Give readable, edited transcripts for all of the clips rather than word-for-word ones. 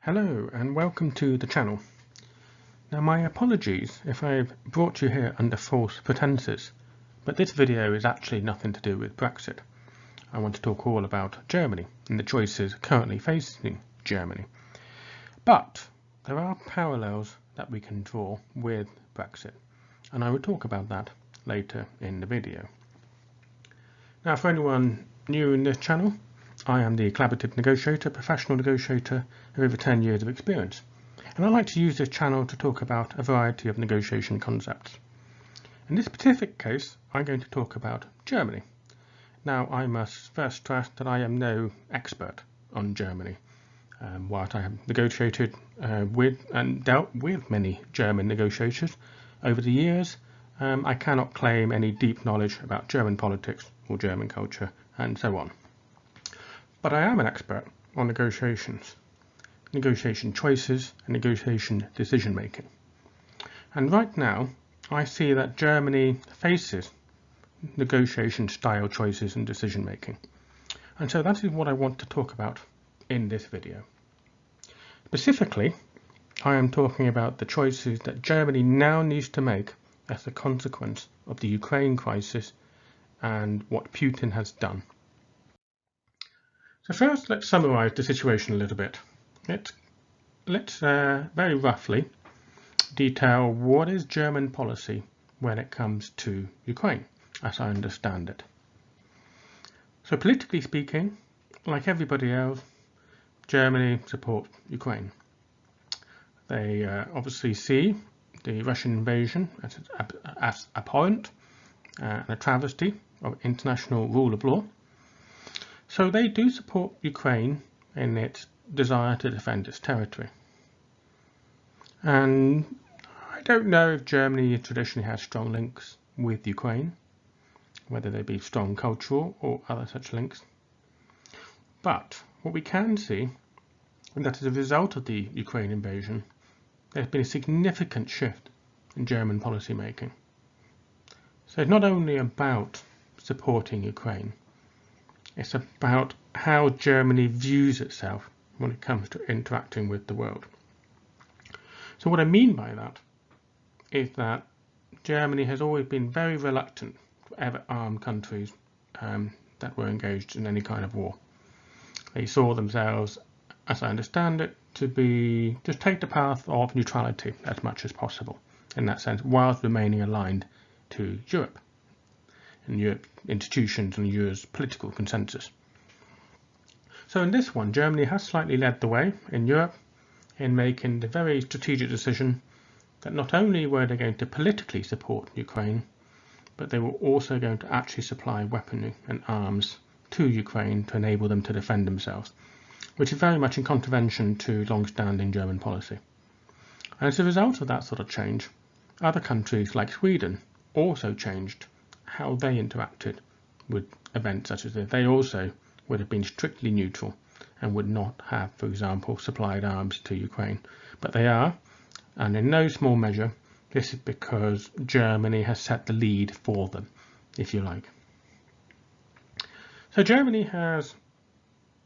Hello and welcome to the channel. Now my apologies if I've brought you here under false pretenses, but this video is actually nothing to do with Brexit. I want to talk all about Germany and the choices currently facing Germany. But there are parallels that we can draw with Brexit, and I will talk about that later in the video. Now for anyone new in this channel, I am the collaborative negotiator, professional negotiator of over 10 years of experience, and I like to use this channel to talk about a variety of negotiation concepts. In this specific case, I'm going to talk about Germany. Now, I must first stress that I am no expert on Germany. Whilst I have negotiated with and dealt with many German negotiators over the years, I cannot claim any deep knowledge about German politics or German culture and so on. But I am an expert on negotiations, negotiation choices and negotiation decision making. And right now, I see that Germany faces negotiation style choices and decision making. And so that is what I want to talk about in this video. Specifically, I am talking about the choices that Germany now needs to make as a consequence of the Ukraine crisis and what Putin has done. So first, let's summarize the situation a little bit. Let's very roughly detail what is German policy when it comes to Ukraine, as I understand it. So politically speaking, like everybody else, Germany supports Ukraine. They obviously see the Russian invasion as abhorrent and a travesty of international rule of law. So they do support Ukraine in its desire to defend its territory. And I don't know if Germany traditionally has strong links with Ukraine, whether they be strong cultural or other such links. But what we can see is that as a result of the Ukraine invasion, there's been a significant shift in German policy making. So it's not only about supporting Ukraine, it's about how Germany views itself when it comes to interacting with the world. So what I mean by that is that Germany has always been very reluctant to ever arm countries that were engaged in any kind of war. They saw themselves, as I understand it, to be just take the path of neutrality as much as possible, in that sense, whilst remaining aligned to Europe and Europe institutions and Europe's political consensus. So in this one, Germany has slightly led the way in Europe in making the very strategic decision that not only were they going to politically support Ukraine, but they were also going to actually supply weaponry and arms to Ukraine to enable them to defend themselves, which is very much in contravention to long-standing German policy. And as a result of that sort of change, other countries like Sweden also changed how they interacted with events such as this. They also would have been strictly neutral and would not have, for example, supplied arms to Ukraine. But they are, and in no small measure, this is because Germany has set the lead for them, if you like. So Germany has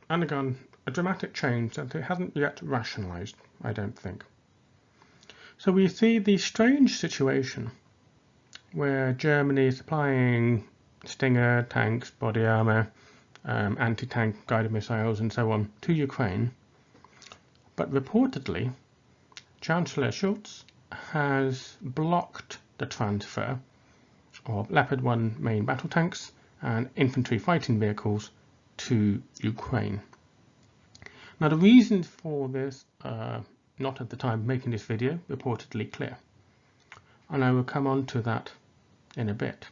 undergone a dramatic change that it hasn't yet rationalised, I don't think. So we see the strange situation where Germany is supplying Stinger tanks, body armour, anti-tank guided missiles and so on to Ukraine, but reportedly Chancellor Scholz has blocked the transfer of Leopard 1 main battle tanks and infantry fighting vehicles to Ukraine. Now the reasons for this are not at the time of making this video reportedly clear, and I will come on to that in a bit.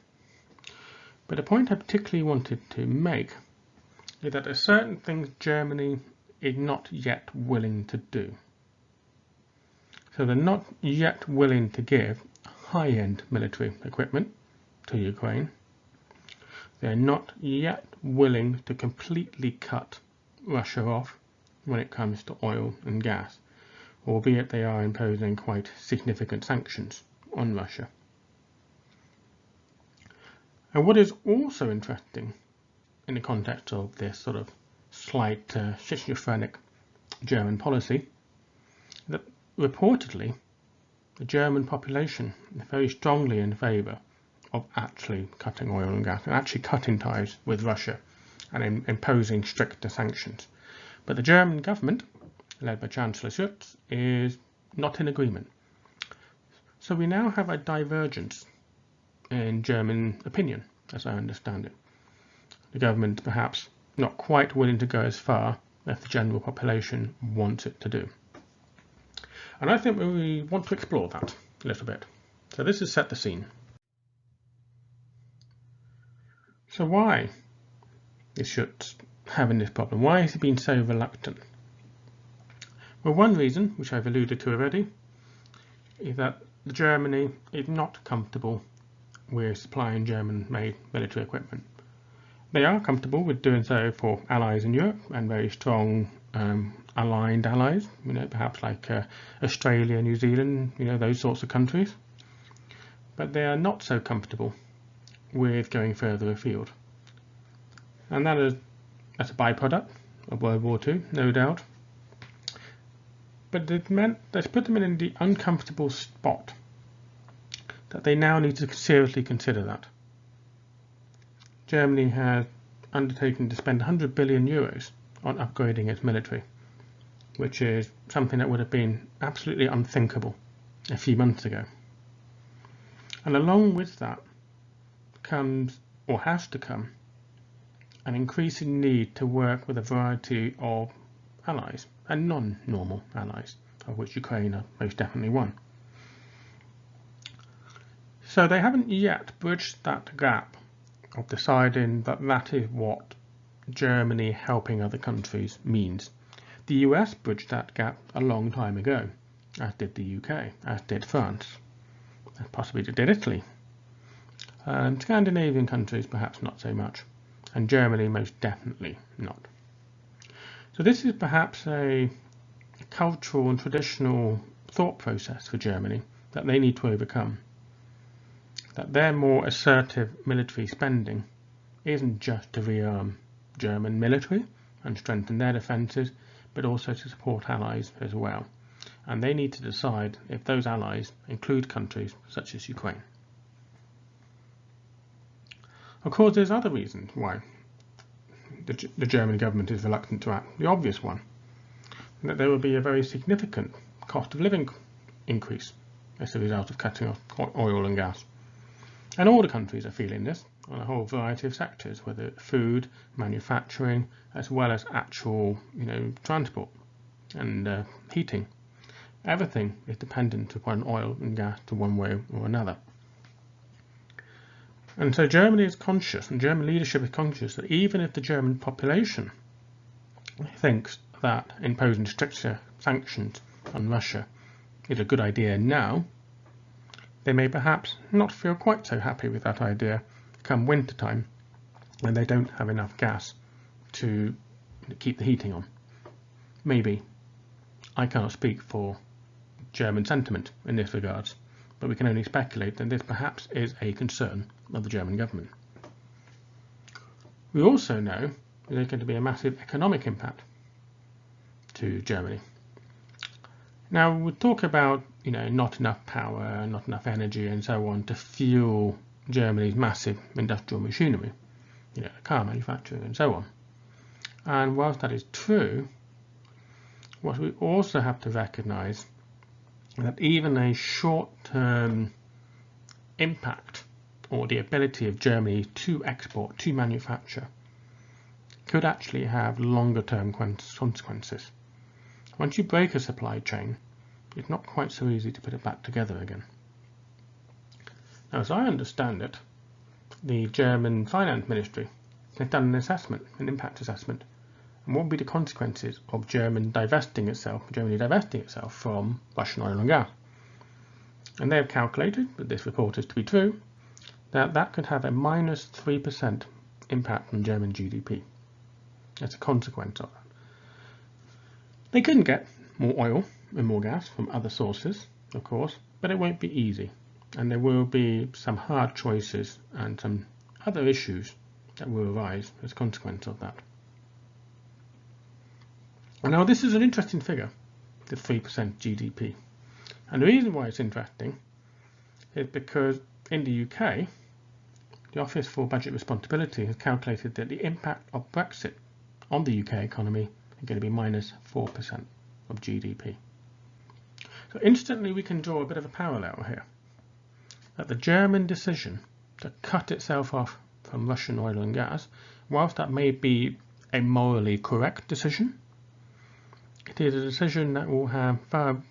But the point I particularly wanted to make is that there are certain things Germany is not yet willing to do. So they're not yet willing to give high-end military equipment to Ukraine. They're not yet willing to completely cut Russia off when it comes to oil and gas, albeit they are imposing quite significant sanctions on Russia. And what is also interesting in the context of this sort of slight schizophrenic German policy that reportedly the German population is very strongly in favour of actually cutting oil and gas and actually cutting ties with Russia and imposing stricter sanctions. But the German government, led by Chancellor Schutz, is not in agreement. So we now have a divergence in German opinion, as I understand it. The government perhaps not quite willing to go as far as the general population wants it to do. And I think we want to explore that a little bit. So this has set the scene. So why is Schutz having this problem? Why has he been so reluctant? Well, one reason, which I've alluded to already, is that Germany is not comfortable with supplying German-made military equipment. They are comfortable with doing so for allies in Europe and very strong aligned allies, perhaps like Australia, New Zealand, those sorts of countries. But they are not so comfortable with going further afield. And that's a byproduct of World War II, no doubt. But that's put them in the uncomfortable spot that they now need to seriously consider that. Germany has undertaken to spend 100 billion euros on upgrading its military, which is something that would have been absolutely unthinkable a few months ago. And along with that comes, or has to come, an increasing need to work with a variety of allies and non-normal allies, of which Ukraine are most definitely one. So they haven't yet bridged that gap of deciding that that is what Germany helping other countries means. The US bridged that gap a long time ago, as did the UK, as did France, as possibly did Italy. Scandinavian countries perhaps not so much, and Germany most definitely not. So this is perhaps a cultural and traditional thought process for Germany that they need to overcome. That their more assertive military spending isn't just to rearm German military and strengthen their defences, but also to support allies as well. And they need to decide if those allies include countries such as Ukraine. Of course, there's other reasons why the German government is reluctant to act. The obvious one, that there will be a very significant cost of living increase as a result of cutting off oil and gas. And all the countries are feeling this on a whole variety of sectors, whether it's food, manufacturing, as well as actual, transport and heating. Everything is dependent upon oil and gas to one way or another. And so Germany is conscious, and German leadership is conscious, that even if the German population thinks that imposing stricter sanctions on Russia is a good idea now, they may perhaps not feel quite so happy with that idea come winter time when they don't have enough gas to keep the heating on. Maybe. I cannot speak for German sentiment in this regards, but we can only speculate that this perhaps is a concern of the German government. We also know there's going to be a massive economic impact to Germany. Now we talk about not enough power, not enough energy and so on to fuel Germany's massive industrial machinery, car manufacturing and so on. And whilst that is true, what we also have to recognise that even a short-term impact or the ability of Germany to export, to manufacture, could actually have longer-term consequences. Once you break a supply chain, it's not quite so easy to put it back together again. Now, as I understand it, the German Finance Ministry has done an assessment, an impact assessment, and what would be the consequences of Germany divesting itself from Russian oil and gas. And they have calculated, but this report is to be true, that could have a minus 3% impact on German GDP as a consequence of that. They couldn't get more oil and more gas from other sources, of course, but it won't be easy. And there will be some hard choices and some other issues that will arise as a consequence of that. And now this is an interesting figure, to 3% GDP. And the reason why it's interesting is because in the UK, the Office for Budget Responsibility has calculated that the impact of Brexit on the UK economy is going to be minus 4% of GDP. So instantly we can draw a bit of a parallel here. That the German decision to cut itself off from Russian oil and gas, whilst that may be a morally correct decision, it is a decision that will have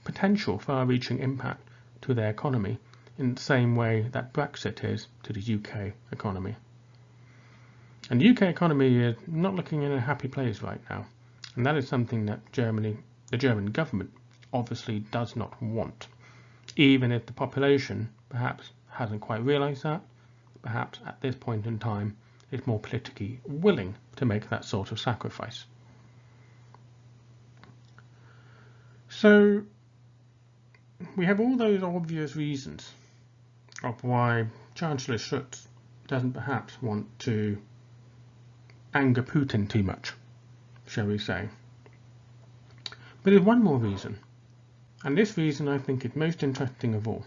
potential far-reaching impact to their economy in the same way that Brexit is to the UK economy. And the UK economy is not looking in a happy place right now, and that is something that the German government obviously does not want, even if the population perhaps hasn't quite realised that, perhaps at this point in time is more politically willing to make that sort of sacrifice. So we have all those obvious reasons of why Chancellor Schulz doesn't perhaps want to anger Putin too much, shall we say. But there's one more reason, and this reason I think is most interesting of all.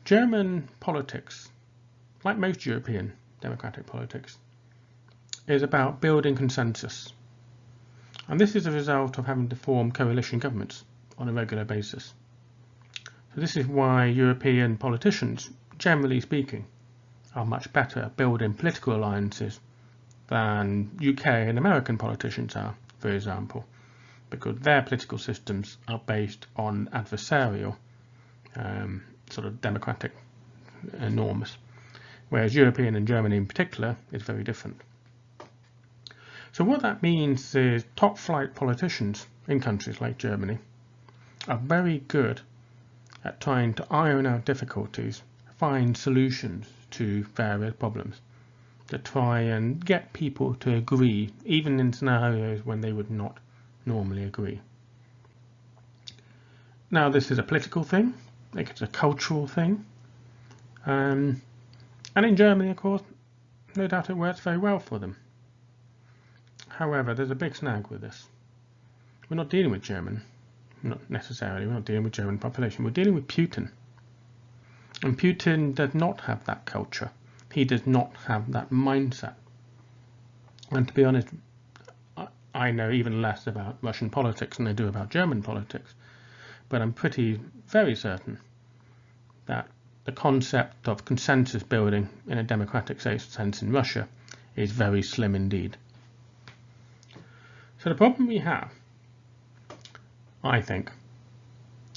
German politics, like most European democratic politics, is about building consensus. And this is a result of having to form coalition governments on a regular basis. So this is why European politicians, generally speaking, are much better at building political alliances than UK and American politicians are, for example, because their political systems are based on adversarial sort of democratic norms, whereas European and Germany in particular is very different. So what that means is top flight politicians in countries like Germany are very good at trying to iron out difficulties, find solutions to various problems, to try and get people to agree, even in scenarios when they would not normally agree. Now, this is a political thing, it's a cultural thing, and in Germany, of course, no doubt it works very well for them. However, there's a big snag with this. We're not dealing with German, not necessarily, we're not dealing with German population, we're dealing with Putin. And Putin does not have that culture. He does not have that mindset. And to be honest, I know even less about Russian politics than I do about German politics. But I'm very certain that the concept of consensus building in a democratic sense in Russia is very slim indeed. So the problem we have, I think,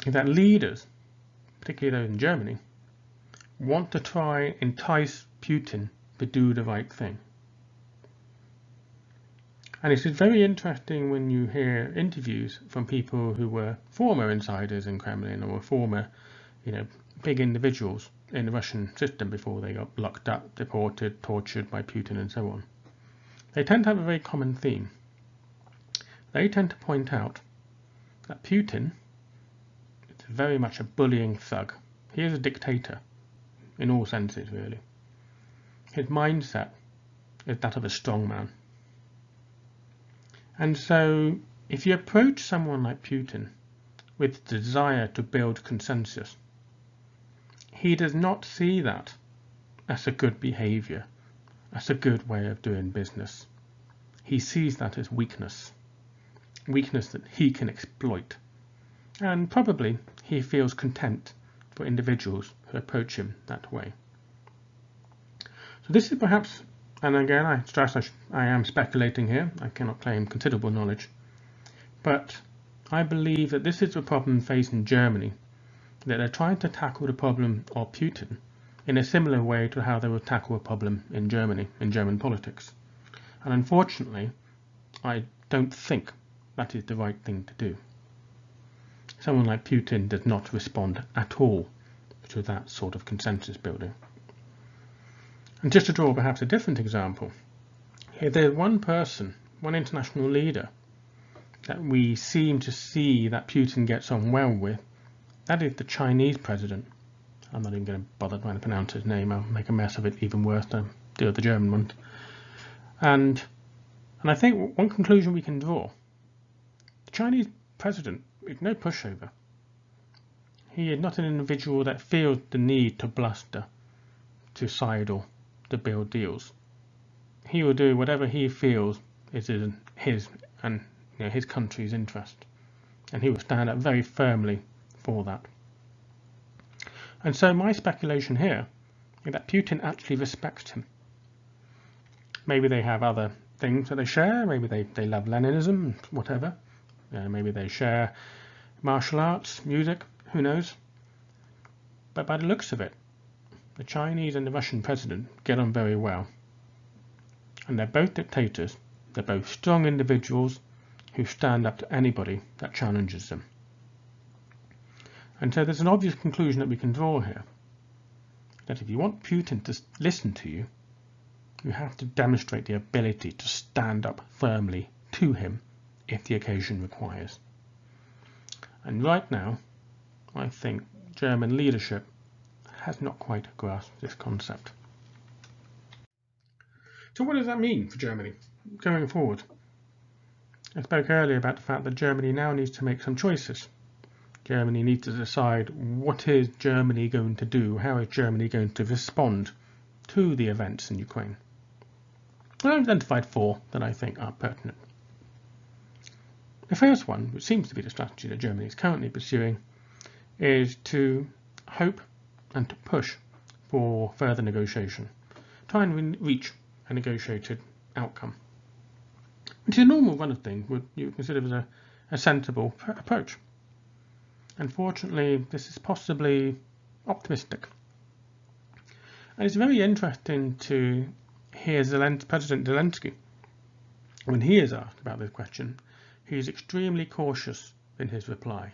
is that leaders, particularly those in Germany, want to try and entice Putin to do the right thing. And it's very interesting when you hear interviews from people who were former insiders in Kremlin or were former, big individuals in the Russian system before they got locked up, deported, tortured by Putin and so on. They tend to have a very common theme. They tend to point out that Putin is very much a bullying thug. He is a dictator in all senses, really. His mindset is that of a strong man. And so if you approach someone like Putin with the desire to build consensus, he does not see that as a good behavior, as a good way of doing business. He sees that as weakness that he can exploit. And probably he feels contempt for individuals who approach him that way. So this is perhaps, and again I stress I am speculating here, I cannot claim considerable knowledge, but I believe that this is a problem facing Germany, that they're trying to tackle the problem of Putin in a similar way to how they would tackle a problem in Germany, in German politics. And unfortunately, I don't think that is the right thing to do. Someone like Putin does not respond at all to that sort of consensus building. And just to draw perhaps a different example, here there's one person, one international leader, that we seem to see that Putin gets on well with. That is the Chinese president. I'm not even going to bother trying to pronounce his name. I'll make a mess of it even worse than I do with the German one. And I think one conclusion we can draw, the Chinese president is no pushover. He is not an individual that feels the need to bluster, to sidle, to build deals. He will do whatever he feels is in his and his country's interest, and he will stand up very firmly for that. And so my speculation here is that Putin actually respects him. Maybe they have other things that they share, maybe they love Leninism, whatever. Maybe they share martial arts, music, who knows. But by the looks of it, the Chinese and the Russian president get on very well. And they're both dictators, they're both strong individuals who stand up to anybody that challenges them. And so there's an obvious conclusion that we can draw here, that if you want Putin to listen to you, you have to demonstrate the ability to stand up firmly to him if the occasion requires. And right now, I think German leadership has not quite grasped this concept. So what does that mean for Germany going forward? I spoke earlier about the fact that Germany now needs to make some choices. Germany needs to decide what is Germany going to do, how is Germany going to respond to the events in Ukraine. I've identified 4 that I think are pertinent. The first one, which seems to be the strategy that Germany is currently pursuing, is to hope and to push for further negotiation, try and reach a negotiated outcome, which is a normal run of things would you consider as a sensible approach. Unfortunately, this is possibly optimistic. And it's very interesting to hear President Zelensky, when he is asked about this question, he is extremely cautious in his reply,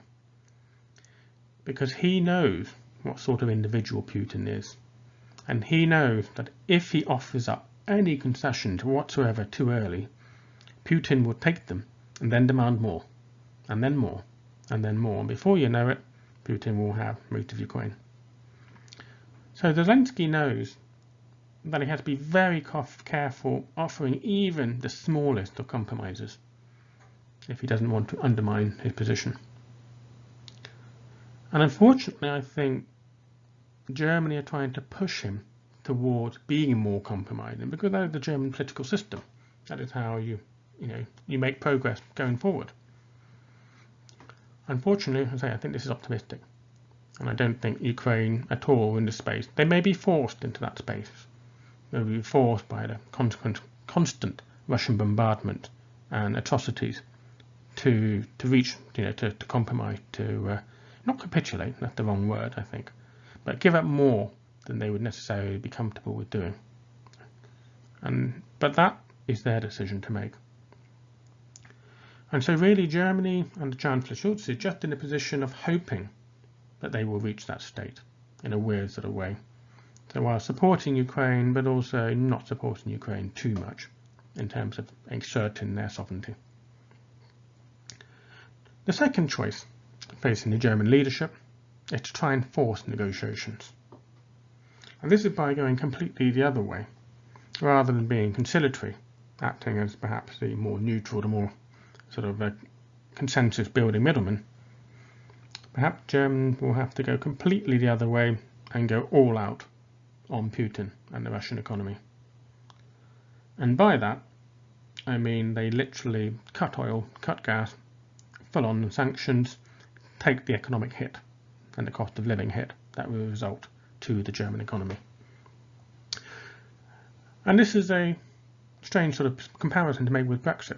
because he knows what sort of individual Putin is, and he knows that if he offers up any concessions whatsoever too early, Putin will take them and then demand more, and then more, and then more. And before you know it, Putin will have most of Ukraine. So Zelensky knows that he has to be very careful offering even the smallest of compromises if he doesn't want to undermine his position. And unfortunately, I think Germany are trying to push him towards being more compromising, because that is the German political system. That is how you make progress going forward. Unfortunately, as I say, I think this is optimistic, and I don't think Ukraine at all in this space. They may be forced into that space. They will be forced by the constant Russian bombardment and atrocities to reach, to compromise, to not capitulate. That's the wrong word, I think, but give up more than they would necessarily be comfortable with doing. But that is their decision to make. And so really Germany under Chancellor Schulz is just in a position of hoping that they will reach that state in a weird sort of way. So while supporting Ukraine, but also not supporting Ukraine too much in terms of exerting their sovereignty. The second choice facing the German leadership is to try and force negotiations. And this is by going completely the other way, rather than being conciliatory, acting as perhaps the more neutral, the more sort of a consensus building middleman. Perhaps Germany will have to go completely the other way and go all out on Putin and the Russian economy. And by that, I mean they literally cut oil, cut gas, full on sanctions, take the economic hit and the cost of living hit that will result to the German economy. And this is a strange sort of comparison to make with Brexit,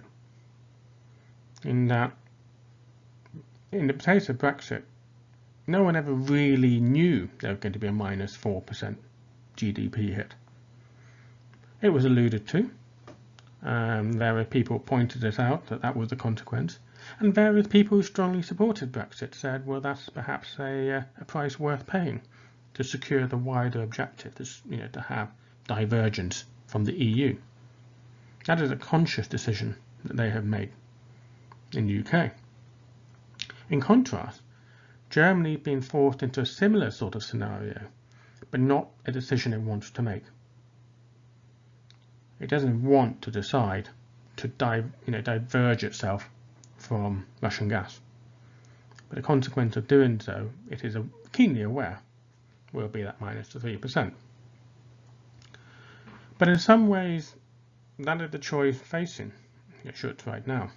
in that in the case of Brexit, no one ever really knew there was going to be a minus 4% GDP hit. It was alluded to. Various people pointed it out that was the consequence, and various people who strongly supported Brexit said, well, that's perhaps a price worth paying to secure the wider objective, to have divergence from the EU. That is a conscious decision that they have made in the UK. In contrast, Germany has been forced into a similar sort of scenario, but not a decision it wants to make. It doesn't want to decide to diverge itself from Russian gas. But the consequence of doing so, it is keenly aware, will be that minus the 3%. But in some ways, that is the choice facing Schulz right now,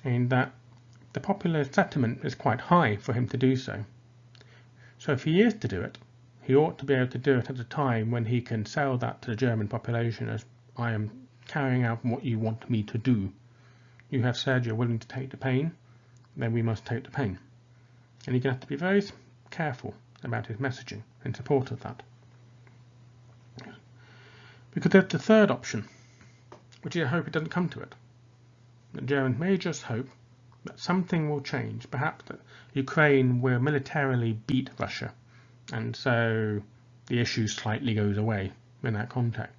in that the popular sentiment is quite high for him to do so. So if he is to do it, he ought to be able to do it at a time when he can sell that to the German population as, I am carrying out what you want me to do. You have said you're willing to take the pain, then we must take the pain. And you're going to have to be very careful about his messaging in support of that. Because there's the third option, which I hope it doesn't come to it. The Germans may just hope that something will change, perhaps that Ukraine will militarily beat Russia, and so the issue slightly goes away in that context,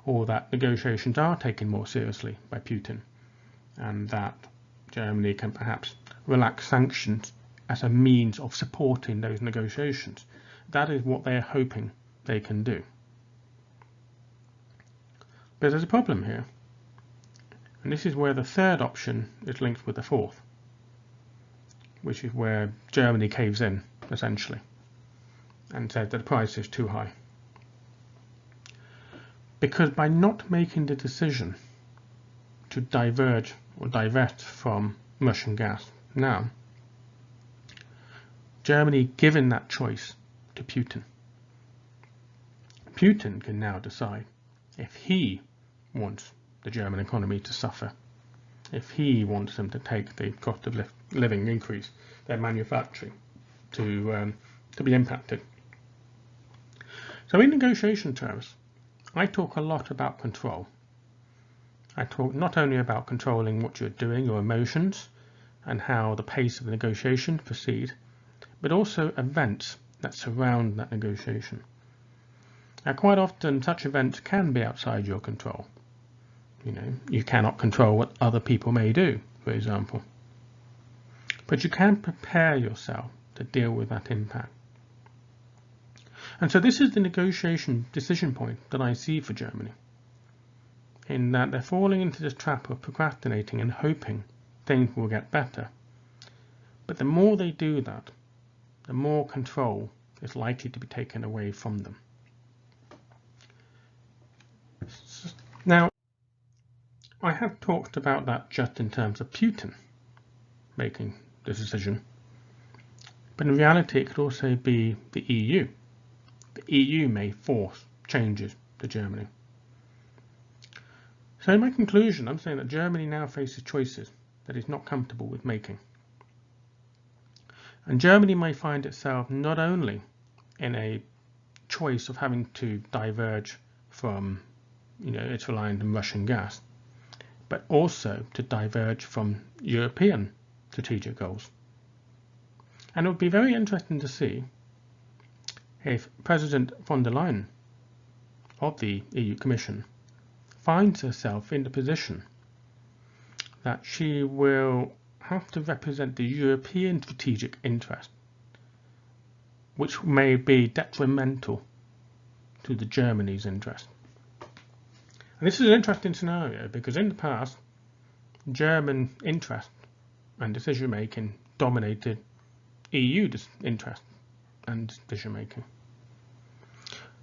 or that negotiations are taken more seriously by Putin, and that Germany can perhaps relax sanctions as a means of supporting those negotiations. That is what they're hoping they can do. But there's a problem here, and this is where the third option is linked with the fourth, which is where Germany caves in, essentially, and says that the price is too high. Because by not making the decision to diverge or divest from Russian gas now, Germany given that choice to Putin. Putin can now decide if he wants the German economy to suffer, if he wants them to take the cost of living increase, their manufacturing to be impacted. So in negotiation terms, I talk a lot about control. I talk not only about controlling what you're doing, your emotions, and how the pace of the negotiation proceed, but also events that surround that negotiation. Now, quite often such events can be outside your control. You cannot control what other people may do, for example. But you can prepare yourself to deal with that impact. And so this is the negotiation decision point that I see for Germany, in that they're falling into this trap of procrastinating and hoping things will get better. But the more they do that, the more control is likely to be taken away from them. Now, I have talked about that just in terms of Putin making the decision, but in reality it could also be the EU. The EU may force changes to Germany. So in my conclusion, I'm saying that Germany now faces choices that it's not comfortable with making. And Germany may find itself not only in a choice of having to diverge from its reliance on Russian gas, but also to diverge from European strategic goals. And it would be very interesting to see if President von der Leyen of the EU Commission finds herself in the position that she will have to represent the European strategic interest, which may be detrimental to the Germany's interest. And this is an interesting scenario because in the past, German interest and decision making dominated EU interest and decision making.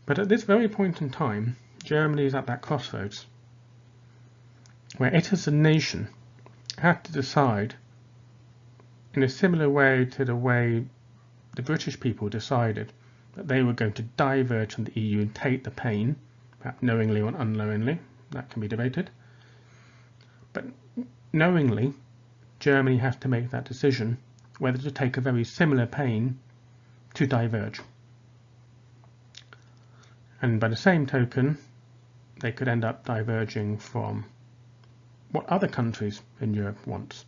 But at this very point in time, Germany is at that crossroads where it as a nation had to decide in a similar way to the way the British people decided that they were going to diverge from the EU and take the pain, perhaps knowingly or unknowingly, that can be debated. But knowingly, Germany has to make that decision whether to take a very similar pain to diverge. And by the same token, they could end up diverging from what other countries in Europe want.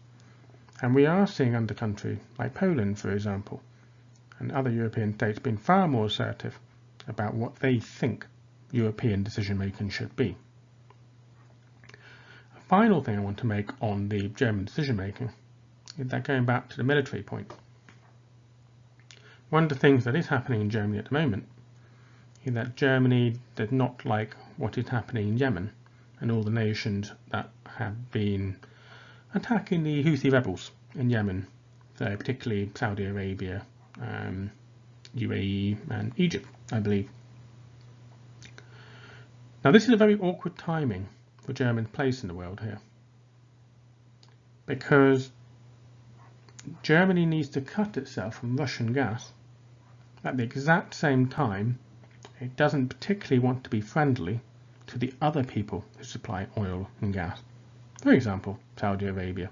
And we are seeing other countries like Poland, for example, and other European states being far more assertive about what they think European decision making should be. A final thing I want to make on the German decision making is that going back to the military point. One of the things that is happening in Germany at the moment is that Germany does not like what is happening in Yemen and all the nations that have been attacking the Houthi rebels in Yemen, so particularly Saudi Arabia, UAE and Egypt, I believe. Now this is a very awkward timing for Germany's place in the world here, because Germany needs to cut itself from Russian gas at the exact same time it doesn't particularly want to be friendly to the other people who supply oil and gas. For example, Saudi Arabia.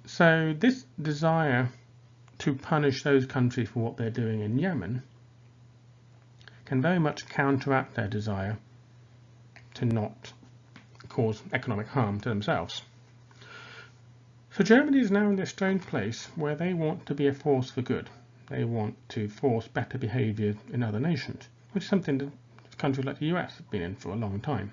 So this desire to punish those countries for what they're doing in Yemen can very much counteract their desire to not cause economic harm to themselves. So Germany is now in this strange place where they want to be a force for good. They want to force better behaviour in other nations, which is something that countries like the US have been in for a long time.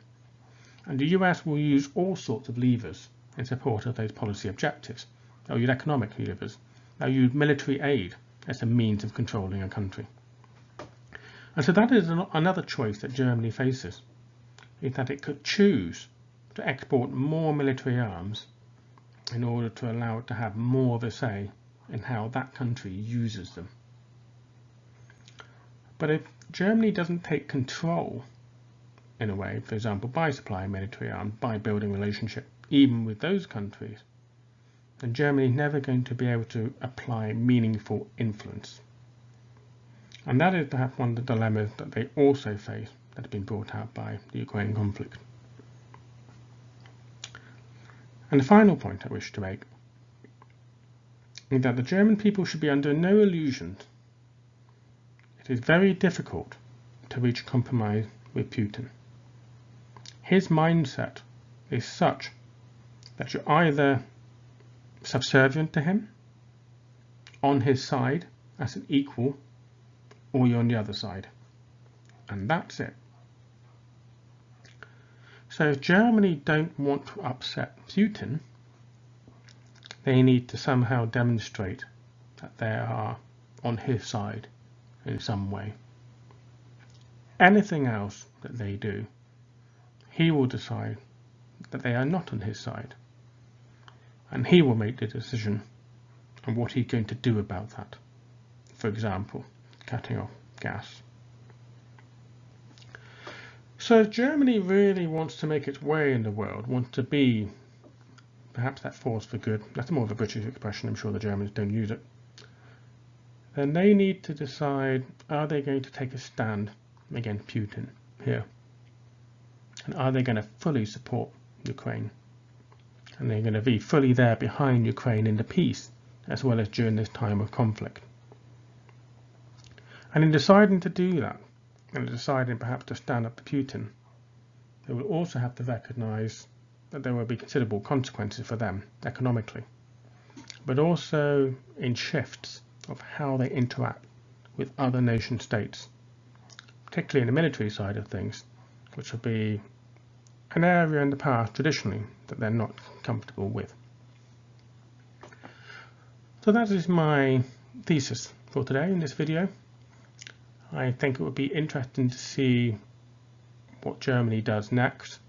And the US will use all sorts of levers in support of those policy objectives. They'll use economic levers. They'll use military aid as a means of controlling a country. And so that is another choice that Germany faces, is that it could choose to export more military arms in order to allow it to have more of a say in how that country uses them. But if Germany doesn't take control, in a way, for example, by supplying military arms, by building relationship even with those countries, then Germany is never going to be able to apply meaningful influence. And that is perhaps one of the dilemmas that they also face that have been brought out by the Ukraine conflict. And the final point I wish to make is that the German people should be under no illusions. It is very difficult to reach a compromise with Putin. His mindset is such that you're either subservient to him, on his side as an equal, or you're on the other side. And that's it. So if Germany don't want to upset Putin, they need to somehow demonstrate that they are on his side in some way. Anything else that they do, he will decide that they are not on his side. And he will make the decision on what he's going to do about that. For example, cutting off gas. So if Germany really wants to make its way in the world, wants to be perhaps that force for good, that's more of a British expression, I'm sure the Germans don't use it, then they need to decide, are they going to take a stand against Putin here? And are they going to fully support Ukraine? And they're going to be fully there behind Ukraine in the peace, as well as during this time of conflict. And in deciding to do that, and deciding perhaps to stand up to Putin, they will also have to recognise that there will be considerable consequences for them economically, but also in shifts of how they interact with other nation states, particularly in the military side of things, which will be an area in the past traditionally that they're not comfortable with. So that is my thesis for today in this video. I think it would be interesting to see what Germany does next.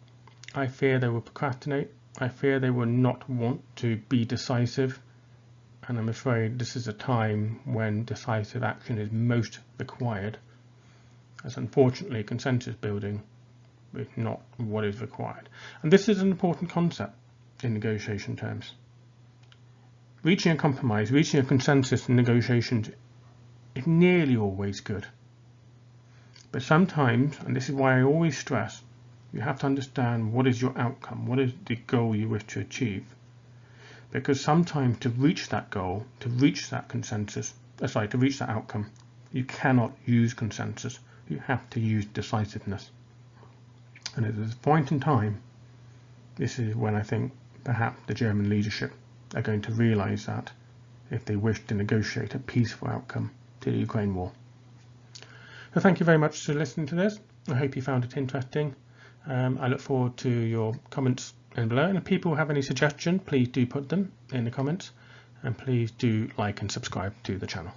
I fear they will procrastinate. I fear they will not want to be decisive. And I'm afraid this is a time when decisive action is most required, as unfortunately consensus building is not what is required. And this is an important concept in negotiation terms. Reaching a compromise, reaching a consensus in negotiations is nearly always good. But sometimes, and this is why I always stress, you have to understand what is your outcome, what is the goal you wish to achieve. Because sometimes to reach that goal, to reach that consensus, to reach that outcome, you cannot use consensus, you have to use decisiveness. And at this point in time, this is when I think perhaps the German leadership are going to realise that if they wish to negotiate a peaceful outcome to the Ukraine war. So thank you very much for listening to this. I hope you found it interesting. I look forward to your comments below, and if people have any suggestions, please do put them in the comments, and please do like and subscribe to the channel.